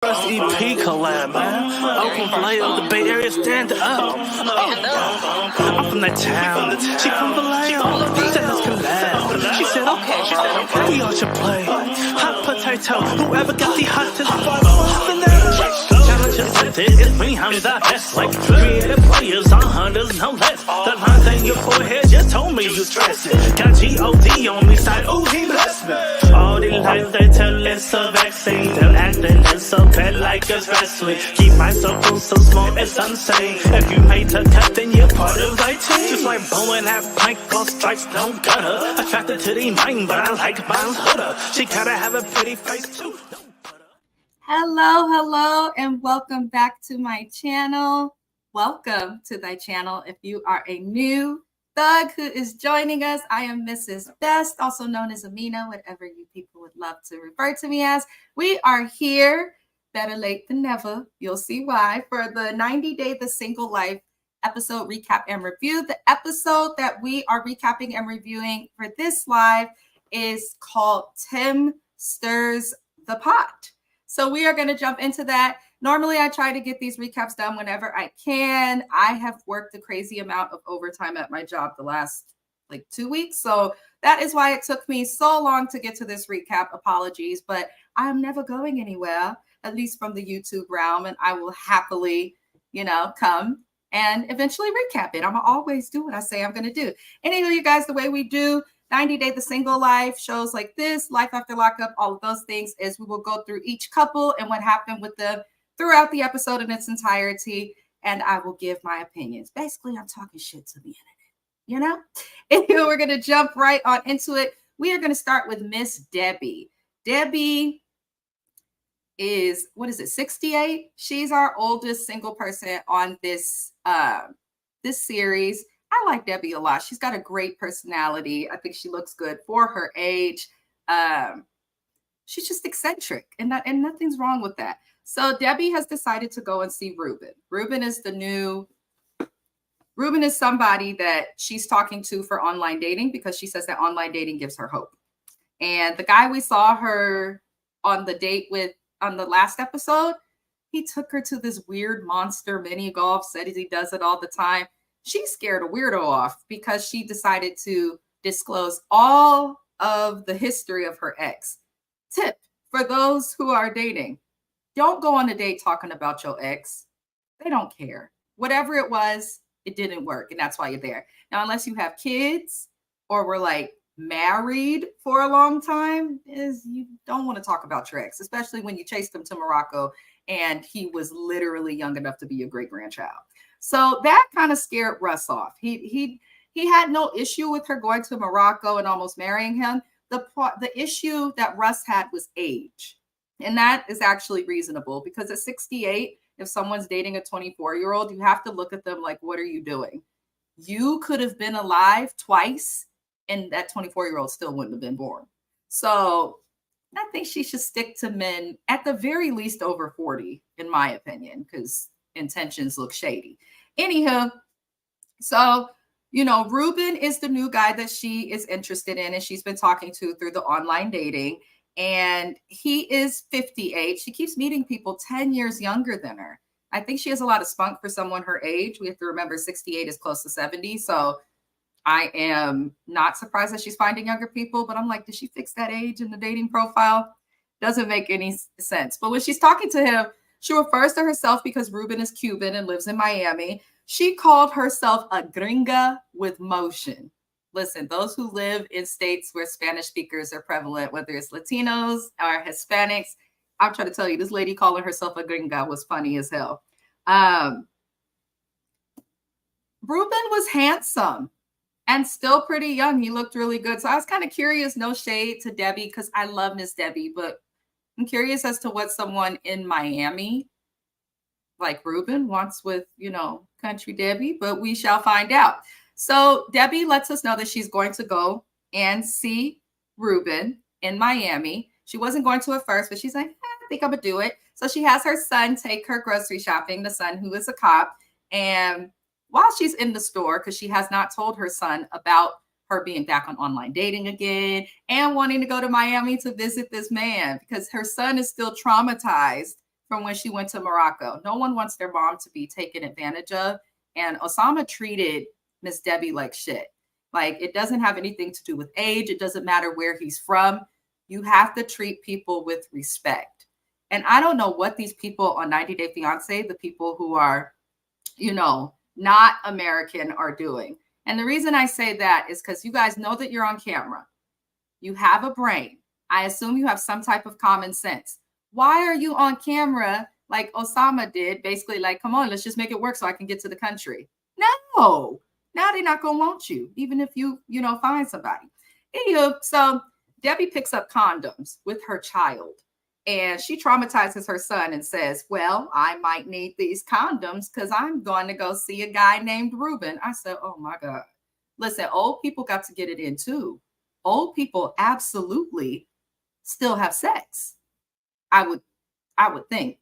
First EP collab, man. Oakland Vallejo, the Bay Area, stand up. I'm from that town. She from Vallejo. Said let's collab. She said okay. We all should play. Hot potato. Whoever got the hottest vibe wants to know. Challenge accepted. It's me, I'm the best. Like creative players on hunters, no less. The lines in your forehead just told me you stressing. Got G-O-D on me side. Ooh, he blessed me. All these lies they tell it's a vaccine. They're acting it's a pet like it's wrestling. Keep my circle so small it's insane. If you hate to cut, then you're part of my team. Just like Bo and that plank, all strikes don't cut her. Attracted to the mind, but I like mine's hooder. She gotta have a pretty face too. Hello, and welcome back to my channel. Welcome to thy channel. If you are a new thug who is joining us, I am Mrs. Best, also known as Amina, whatever you people would love to refer to me as. We are here, better late than never. You'll see why, for the 90 Day The Single Life episode recap and review. The episode that we are recapping and reviewing for this live is called Tim Stirs the Pot. So we are going to jump into that. Normally, I try to get these recaps done whenever I can. I have worked a crazy amount of overtime at my job the last 2 weeks. So that is why it took me so long to get to this recap. Apologies, but I'm never going anywhere, at least from the YouTube realm. And I will happily, come and eventually recap it. I'm going to always do what I say I'm going to do. Anyway, you guys, the way we do 90 Day The Single Life shows like this, Life After Lockup, all of those things, is we will go through each couple and what happened with them throughout the episode in its entirety, and I will give my opinions. Basically, I'm talking shit to the internet, And we're going to jump right on into it. We are going to start with Miss Debbie. Debbie is, 68? She's our oldest single person on this series. I like Debbie a lot. She's got a great personality. I think she looks good for her age. She's just eccentric, and nothing's wrong with that. So Debbie has decided to go and see Ruben. Ruben is somebody that she's talking to for online dating because she says that online dating gives her hope. And the guy we saw her on the date with on the last episode, he took her to this weird monster mini golf, said he does it all the time. She scared a weirdo off because she decided to disclose all of the history of her ex. Tip for those who are dating: don't go on a date talking about your ex. They don't care. Whatever it was, it didn't work, and that's why you're there. Now, unless you have kids or were married for a long time, you don't want to talk about your ex, especially when you chased him to Morocco and he was literally young enough to be your great-grandchild. So that kind of scared Russ off. He had no issue with her going to Morocco and almost marrying him. The issue that Russ had was age. And that is actually reasonable because at 68, if someone's dating a 24-year-old, you have to look at them like, what are you doing? You could have been alive twice and that 24-year-old still wouldn't have been born. So I think she should stick to men at the very least over 40, in my opinion, because intentions look shady. Anywho, so, Ruben is the new guy that she is interested in and she's been talking to through the online dating. And he is 58. She keeps meeting people 10 years younger than her. I think she has a lot of spunk for someone her age. We have to remember 68 is close to 70. So I am not surprised that she's finding younger people, but I'm like, did she fix that age in the dating profile? Doesn't make any sense. But when she's talking to him, she refers to herself, because Ruben is Cuban and lives in Miami, she called herself a gringa with motion. Listen, those who live in states where Spanish speakers are prevalent, whether it's Latinos or Hispanics, I'm trying to tell you, this lady calling herself a gringa was funny as hell. Ruben was handsome and still pretty young. He looked really good. So I was kind of curious, no shade to Debbie, because I love Miss Debbie, but I'm curious as to what someone in Miami like Ruben wants with, country Debbie, but we shall find out. So Debbie lets us know that she's going to go and see Ruben in Miami. She wasn't going to at first, but she's like, I think I'm going to do it. So she has her son take her grocery shopping, the son who is a cop. And while she's in the store, because she has not told her son about her being back on online dating again and wanting to go to Miami to visit this man, because her son is still traumatized from when she went to Morocco. No one wants their mom to be taken advantage of. And Osama treated Miss Debbie like shit. Like, it doesn't have anything to do with age. It doesn't matter where he's from. You have to treat people with respect. And I don't know what these people on 90 Day Fiancé, the people who are, you know, not American, are doing. And the reason I say that is because you guys know that you're on camera. You have a brain. I assume you have some type of common sense. Why are you on camera like Osama did? Basically, like, come on, let's just make it work so I can get to the country. No, now they're not going to want you, even if you find somebody. Anywho, so Debbie picks up condoms with her child. And she traumatizes her son and says, well, I might need these condoms because I'm going to go see a guy named Ruben. I said, oh, my God. Listen, old people got to get it in, too. Old people absolutely still have sex. I would think.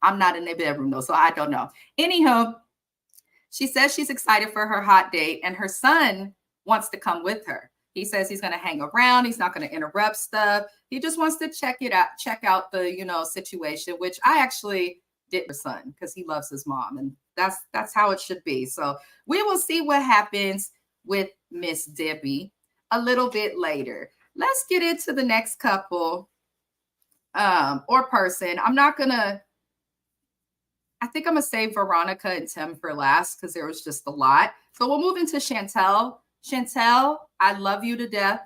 I'm not in their bedroom, though, so I don't know. Anyhow, she says she's excited for her hot date, and her son wants to come with her. He says he's going to hang around. He's not going to interrupt stuff. He just wants to check out the, situation, which I actually did for son because he loves his mom. And that's how it should be. So we will see what happens with Miss Debbie a little bit later. Let's get into the next couple or person. I think I'm going to save Veronica and Tim for last because there was just a lot. So we'll move into Chantel. Chantel, I love you to death.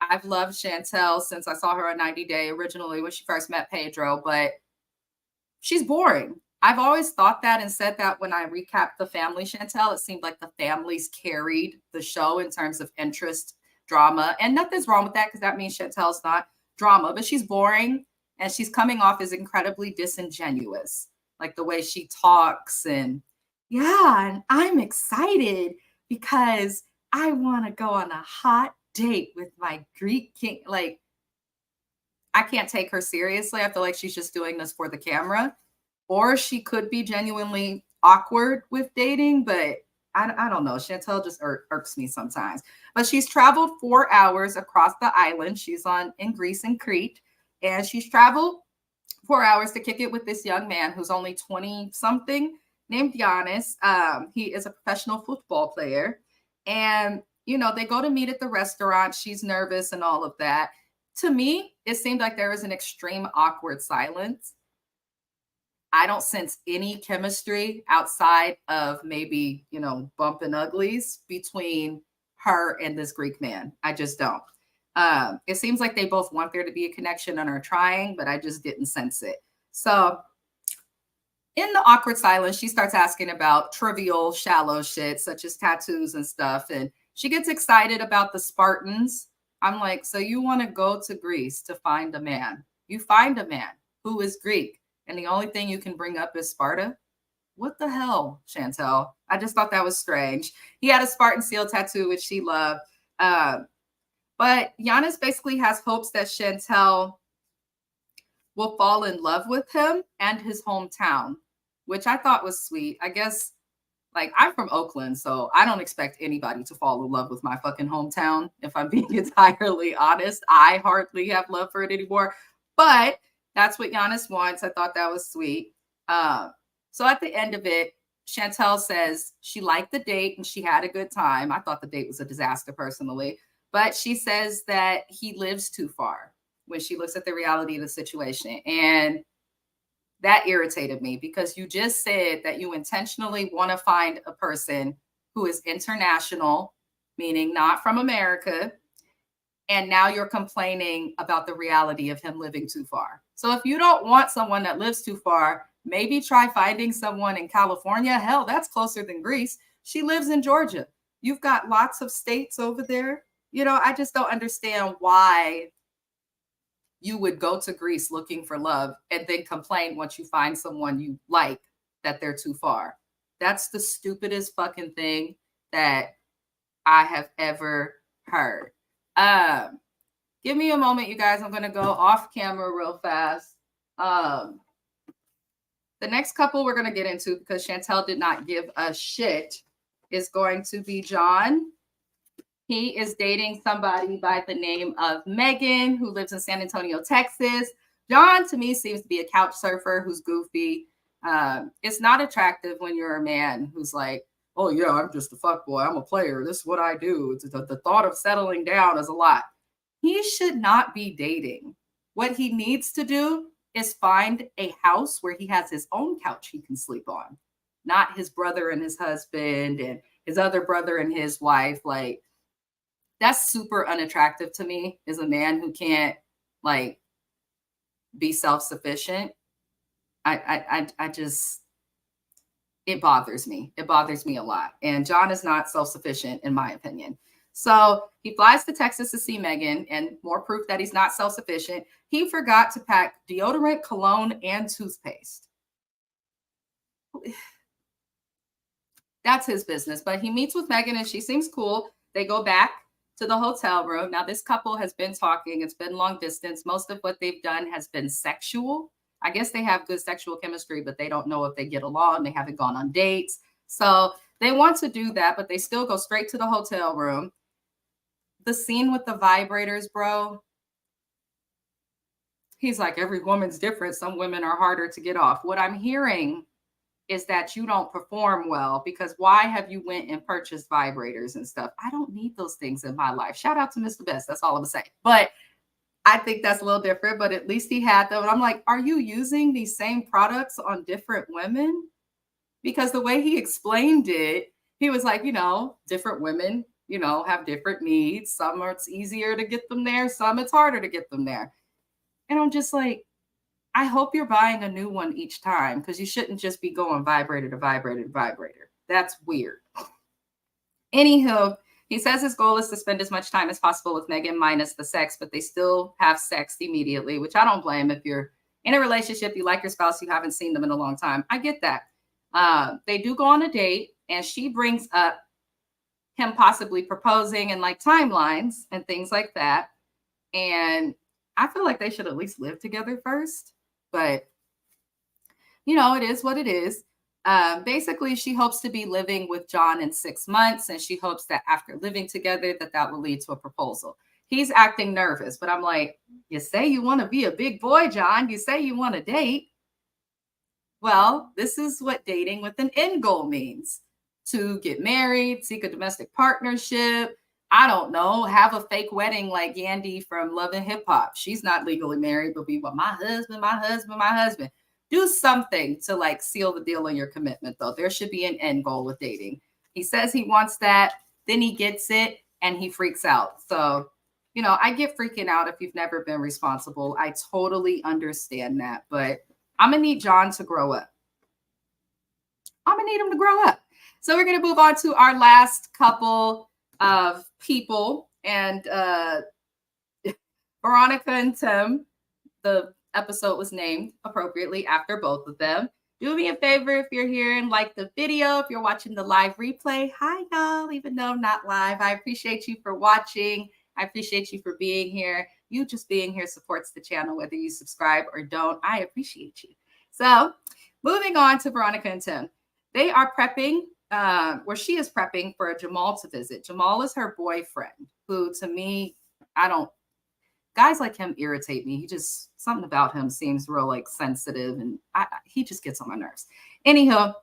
I've loved Chantel since I saw her on 90 Day originally when she first met Pedro, but she's boring. I've always thought that and said that when I recapped The Family Chantel. It seemed like the families carried the show in terms of interest, drama, and nothing's wrong with that because that means Chantel's not drama, but she's boring and she's coming off as incredibly disingenuous, like the way she talks. And yeah, and I'm excited because I want to go on a hot date with my Greek king. Like, I can't take her seriously. I feel like she's just doing this for the camera. Or she could be genuinely awkward with dating, but I don't know. Chantel just irks me sometimes. But she's traveled 4 hours across the island. She's in Greece and Crete. And she's traveled 4 hours to kick it with this young man who's only 20-something named Giannis. He is a professional football player. And, they go to meet at the restaurant. She's nervous and all of that. To me, it seemed like there was an extreme awkward silence. I don't sense any chemistry outside of maybe, bumping uglies between her and this Greek man. I just don't. It seems like they both want there to be a connection and are trying, but I just didn't sense it. So in the awkward silence, she starts asking about trivial, shallow shit, such as tattoos and stuff. And she gets excited about the Spartans. I'm like, so you want to go to Greece to find a man? You find a man who is Greek, and the only thing you can bring up is Sparta? What the hell, Chantel? I just thought that was strange. He had a Spartan seal tattoo, which she loved. But Giannis basically has hopes that Chantel will fall in love with him and his hometown, which I thought was sweet. I guess, like, I'm from Oakland, so I don't expect anybody to fall in love with my fucking hometown. If I'm being entirely honest, I hardly have love for it anymore. But that's what Giannis wants. I thought that was sweet. So at the end of it, Chantel says she liked the date and she had a good time. I thought the date was a disaster personally. But she says that he lives too far when she looks at the reality of the situation. And that irritated me because you just said that you intentionally want to find a person who is international, meaning not from America. And now you're complaining about the reality of him living too far. So if you don't want someone that lives too far, maybe try finding someone in California. Hell, that's closer than Greece. She lives in Georgia. You've got lots of states over there. I just don't understand why you would go to Greece looking for love and then complain once you find someone you like that they're too far. That's the stupidest fucking thing that I have ever heard. Give me a moment, you guys. I'm going to go off camera real fast. The next couple we're going to get into, because Chantel did not give a shit, is going to be John. He is dating somebody by the name of Megan, who lives in San Antonio, Texas. John, to me, seems to be a couch surfer who's goofy. It's not attractive when you're a man who's like, oh, yeah, I'm just a fuckboy. I'm a player. This is what I do. The thought of settling down is a lot. He should not be dating. What he needs to do is find a house where he has his own couch he can sleep on, not his brother and his husband and his other brother and his wife. Like, that's super unattractive to me, is a man who can't like be self-sufficient. I just, it bothers me. It bothers me a lot. And John is not self-sufficient, in my opinion. So he flies to Texas to see Megan, and more proof that he's not self-sufficient. He forgot to pack deodorant, cologne, and toothpaste. That's his business. But he meets with Megan, and she seems cool. They go back to the hotel room. Now, this couple has been talking. It's been long distance. Most of what they've done has been sexual. I guess they have good sexual chemistry, but they don't know if they get along. They haven't gone on dates. So they want to do that, but they still go straight to the hotel room. The scene with the vibrators, bro. He's like, every woman's different. Some women are harder to get off. What I'm hearing is that you don't perform well, because why have you went and purchased vibrators and stuff? I don't need those things in my life. Shout out to Mr. Best. That's all I'm gonna say. But I think that's a little different, but at least he had them. And I'm like, are you using these same products on different women? Because the way he explained it, he was like, different women, have different needs. Some are, it's easier to get them there. Some it's harder to get them there. And I'm just like, I hope you're buying a new one each time, because you shouldn't just be going vibrator to vibrator to vibrator. That's weird. Anywho, he says his goal is to spend as much time as possible with Megan minus the sex, but they still have sex immediately, which I don't blame. If you're in a relationship, you like your spouse, you haven't seen them in a long time. I get that. They do go on a date, and she brings up him possibly proposing and like timelines and things like that. And I feel like they should at least live together first. But, it is what it is. Basically, she hopes to be living with John in 6 months, and she hopes that after living together, that will lead to a proposal. He's acting nervous, but I'm like, you say you want to be a big boy, John. You say you want to date. Well, this is what dating with an end goal means: to get married, seek a domestic partnership. I don't know, have a fake wedding like Yandy from Love and Hip Hop. She's not legally married, but be my husband, my husband, my husband. Do something to like seal the deal on your commitment, though. There should be an end goal with dating. He says he wants that, then he gets it, and he freaks out. So, I get freaking out if you've never been responsible. I totally understand that, but I'm going to need John to grow up. I'm going to need him to grow up. So we're going to move on to our last couple of people, and Veronica and Tim. The episode was named appropriately after both of them. Do me a favor if you're here and like the video. If you're watching the live replay, hi y'all, even though I'm not live. I appreciate you for watching. I appreciate you for being here. You just being here supports the channel, whether you subscribe or don't. I appreciate you. So moving on to Veronica and Tim. They are prepping, where she is prepping for Jamal to visit. Jamal is her boyfriend, who to me, guys like him irritate me. Something about him seems real like sensitive, and he just gets on my nerves. Anyhow,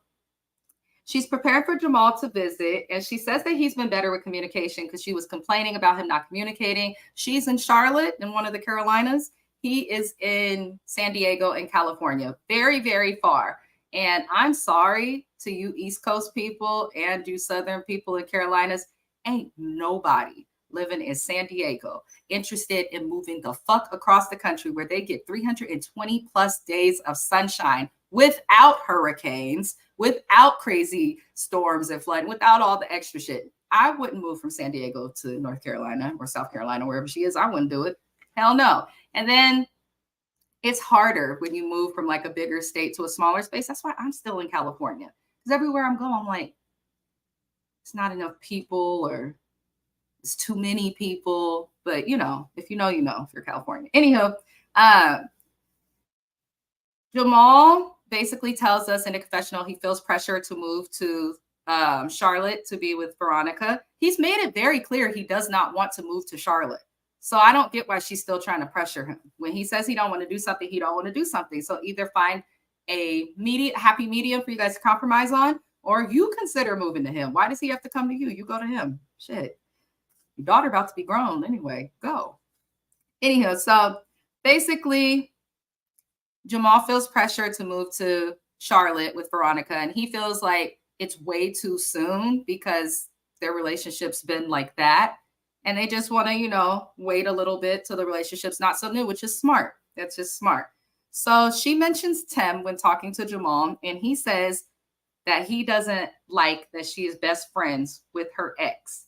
she's prepared for Jamal to visit, and she says that he's been better with communication because she was complaining about him not communicating. She's in Charlotte, in one of the Carolinas. He is in San Diego in California, very, very far. And I'm sorry to you East Coast people and you Southern people in Carolinas. Ain't nobody living in San Diego interested in moving the fuck across the country where they get 320 plus days of sunshine without hurricanes, without crazy storms and flooding, without all the extra shit. I wouldn't move from San Diego to North Carolina or South Carolina, wherever she is. I wouldn't do it. Hell no. And then it's harder when you move from like a bigger state to a smaller space. That's why I'm still in California. Because everywhere I'm going, I'm like, it's not enough people, or it's too many people. But if you know, if you're California. Anyhow, Jamal basically tells us in a confessional he feels pressure to move to Charlotte to be with Veronica. He's made it very clear he does not want to move to Charlotte. So I don't get why she's still trying to pressure him. When he says he don't want to do something, he don't want to do something. So either find a happy medium for you guys to compromise on, or you consider moving to him. Why does he have to come to you? You go to him. Shit. Your daughter about to be grown anyway. Go. Anyhow, so basically, Jamal feels pressure to move to Charlotte with Veronica, and he feels like it's way too soon because their relationship's been like that. And they just want to, wait a little bit till the relationship's not so new, which is smart. That's just smart. So she mentions Tim when talking to Jamal, and he says that he doesn't like that she is best friends with her ex.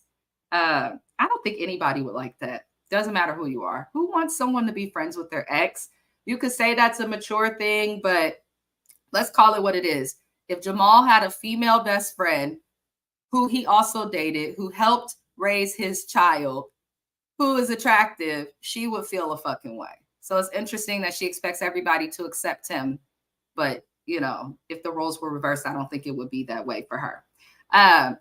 I don't think anybody would like that. Doesn't matter who you are. Who wants someone to be friends with their ex? You could say that's a mature thing, but let's call it what it is. If Jamal had a female best friend who he also dated, who helped raise his child, who is attractive, she would feel a fucking way. So it's interesting that she expects everybody to accept him. But, if the roles were reversed, I don't think it would be that way for her.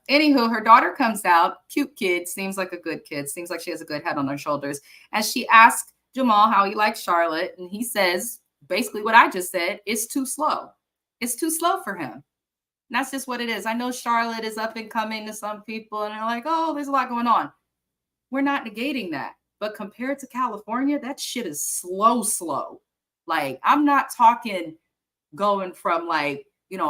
Anywho, her daughter comes out, cute kid, seems like a good kid, seems like she has a good head on her shoulders. And she asks Jamal how he likes Charlotte. And he says, basically what I just said, it's too slow. It's too slow for him. And that's just what it is. I know Charlotte is up and coming to some people and they're like, oh, there's a lot going on. We're not negating that. But compared to California, that shit is slow. Like, I'm not talking going from a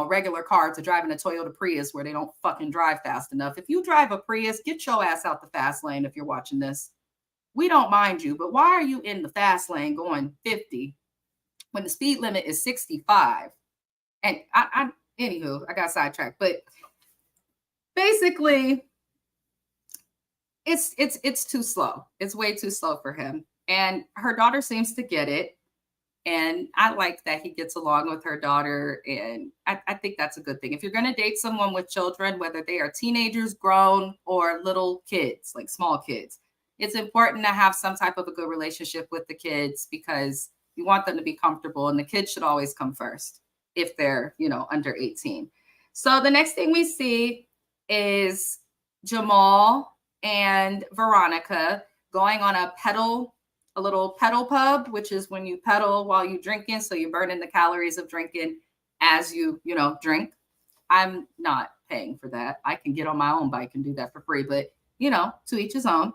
regular car to driving a Toyota Prius where they don't fucking drive fast enough. If you drive a Prius, get your ass out the fast lane if you're watching this. We don't mind you, but why are you in the fast lane going 50 when the speed limit is 65? And anywho, I got sidetracked, but basically it's too slow. It's way too slow for him. And her daughter seems to get it. And I like that he gets along with her daughter. And I think that's a good thing. If you're going to date someone with children, whether they are teenagers, grown, or little kids, like small kids, it's important to have some type of a good relationship with the kids because you want them to be comfortable. And the kids should always come first if they're, under 18. So the next thing we see is Jamal and Veronica going on a little pedal pub, which is when you pedal while you're drinking. So you're burning the calories of drinking as you drink. I'm not paying for that. I can get on my own bike and do that for free, but to each his own.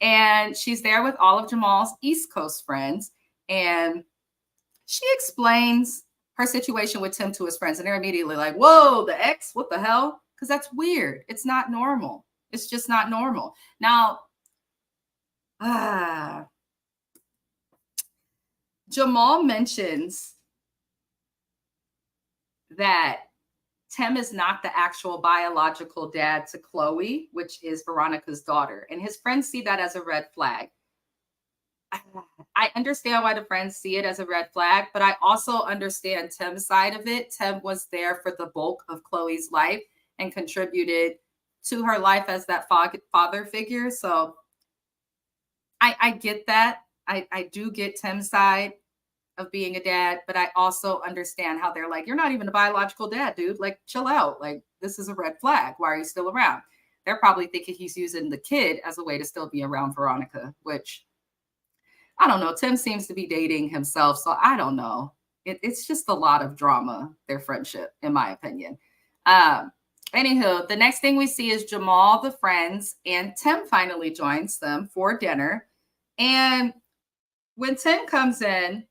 And she's there with all of Jamal's East Coast friends. And she explains her situation with Tim to his friends. And they're immediately like, whoa, the ex, what the hell? Because that's weird. It's not normal. It's just not normal. Now, Jamal mentions that Tim is not the actual biological dad to Chloe, which is Veronica's daughter. And his friends see that as a red flag. I understand why the friends see it as a red flag, but I also understand Tim's side of it. Tim was there for the bulk of Chloe's life and contributed to her life as that father figure. So I get that. I do get Tim's side of being a dad, but I also understand how they're like, you're not even a biological dad, dude. Like, chill out. Like, this is a red flag. Why are you still around? They're probably thinking he's using the kid as a way to still be around Veronica, which I don't know. Tim seems to be dating himself, so I don't know. It's just a lot of drama, their friendship, in my opinion. Anywho, the next thing we see is Jamal, the friends, and Tim finally joins them for dinner. And when Tim comes in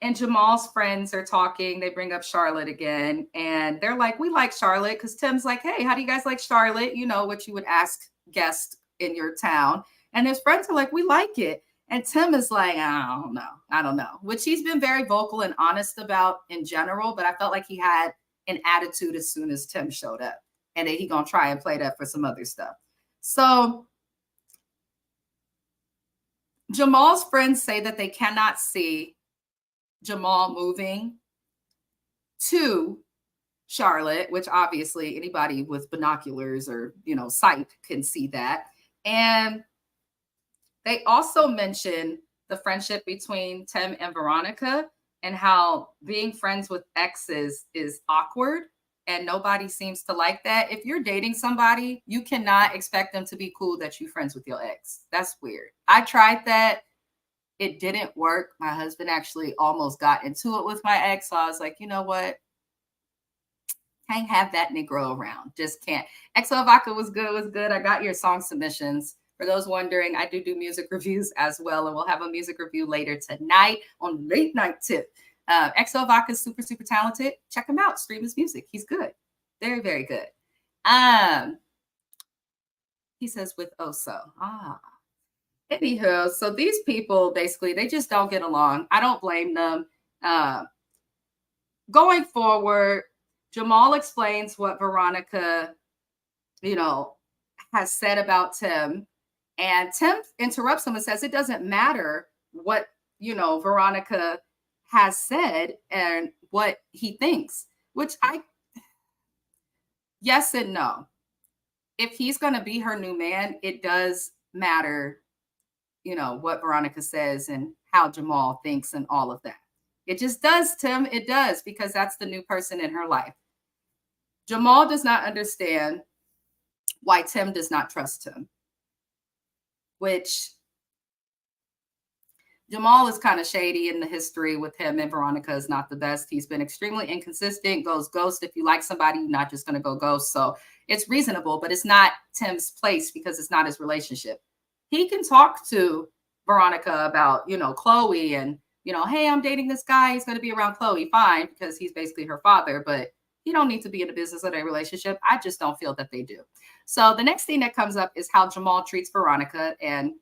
and Jamal's friends are talking, they bring up Charlotte again. And they're like, we like Charlotte, because Tim's like, hey, how do you guys like Charlotte? You know, what you would ask guests in your town. And his friends are like, we like it. And Tim is like, I don't know, which he's been very vocal and honest about in general. But I felt like he had an attitude as soon as Tim showed up. And then he going to try and play that for some other stuff. So Jamal's friends say that they cannot see Jamal moving to Charlotte, which obviously anybody with binoculars or, sight can see that. And they also mention the friendship between Tim and Veronica and how being friends with exes is awkward and nobody seems to like that. If you're dating somebody, you cannot expect them to be cool that you're friends with your ex. That's weird. I tried that. It didn't work. My husband actually almost got into it with my ex. So I was like, you know what? Can't have that Negro around. Just can't. XO Vodka was good. I got your song submissions. For those wondering, I do music reviews as well. And we'll have a music review later tonight on Late Night Tip. XO Vodka is super, super talented. Check him out. Stream his music. He's good. Very, very good. He says with Oso. Anywho, so these people, basically, they just don't get along. I don't blame them. Going forward, Jamal explains what Veronica, has said about Tim. And Tim interrupts him and says it doesn't matter what, Veronica has said and what he thinks, which yes and no. If he's going to be her new man, it does matter, what Veronica says and how Jamal thinks and all of that. It just does, Tim. It does, because that's the new person in her life. Jamal does not understand why Tim does not trust him, which Jamal is kind of shady, in the history with him and Veronica is not the best. He's been extremely inconsistent, goes ghost. If you like somebody, you're not just going to go ghost. So it's reasonable, but it's not Tim's place because it's not his relationship. He can talk to Veronica about, Chloe and, hey, I'm dating this guy. He's going to be around Chloe. Fine, because he's basically her father, but he don't need to be in the business of their relationship. I just don't feel that they do. So the next thing that comes up is how Jamal treats Veronica. And,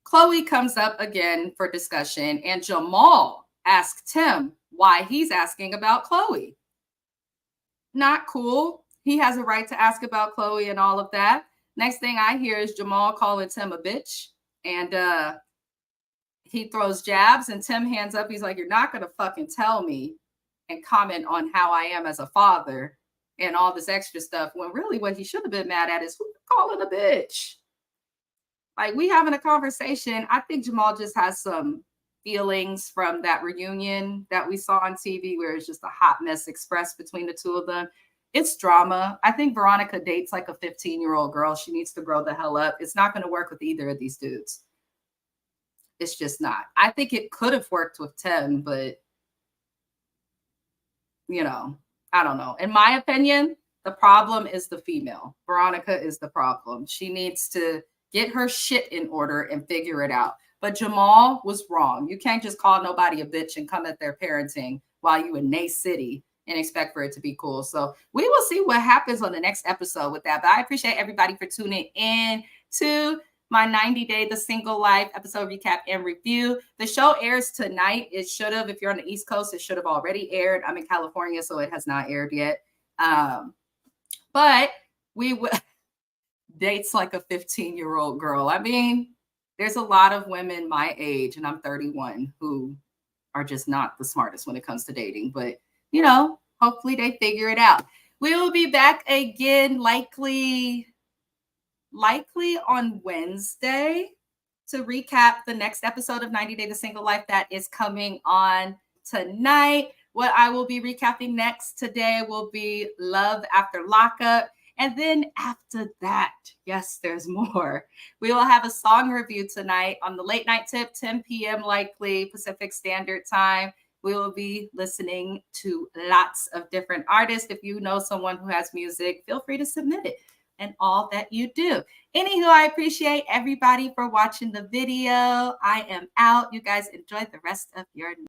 Chloe comes up again for discussion, and Jamal asks Tim why he's asking about Chloe. Not cool. He has a right to ask about Chloe and all of that. Next thing I hear is Jamal calling Tim a bitch, and he throws jabs, and Tim hands up. He's like, you're not going to fucking tell me and comment on how I am as a father and all this extra stuff, when really what he should have been mad at is who you calling a bitch? Like, we having a conversation. I think Jamal just has some feelings from that reunion that we saw on TV where it's just a hot mess expressed between the two of them. It's drama. I think Veronica dates like a 15-year-old girl. She needs to grow the hell up. It's not going to work with either of these dudes. It's just not. I think it could have worked with Tim, but, I don't know. In my opinion, the problem is the female. Veronica is the problem. She needs to get her shit in order and figure it out. But Jamal was wrong. You can't just call nobody a bitch and come at their parenting while you in Nay City and expect for it to be cool. So we will see what happens on the next episode with that. But I appreciate everybody for tuning in to my 90-day The Single Life episode recap and review. The show airs tonight. It should have, if you're on the East Coast, it should have already aired. I'm in California, so it has not aired yet. But we will dates like a 15-year-old girl. I mean, there's a lot of women my age, and I'm 31, who are just not the smartest when it comes to dating. But, hopefully they figure it out. We will be back again, likely on Wednesday, to recap the next episode of 90 Day The Single Life that is coming on tonight. What I will be recapping next today will be Love After Lockup. And then after that, yes, there's more. We will have a song review tonight on the Late Night Tip, 10 p.m. likely Pacific Standard Time. We will be listening to lots of different artists. If you know someone who has music, feel free to submit it and all that you do. Anywho, I appreciate everybody for watching the video. I am out. You guys enjoy the rest of your night.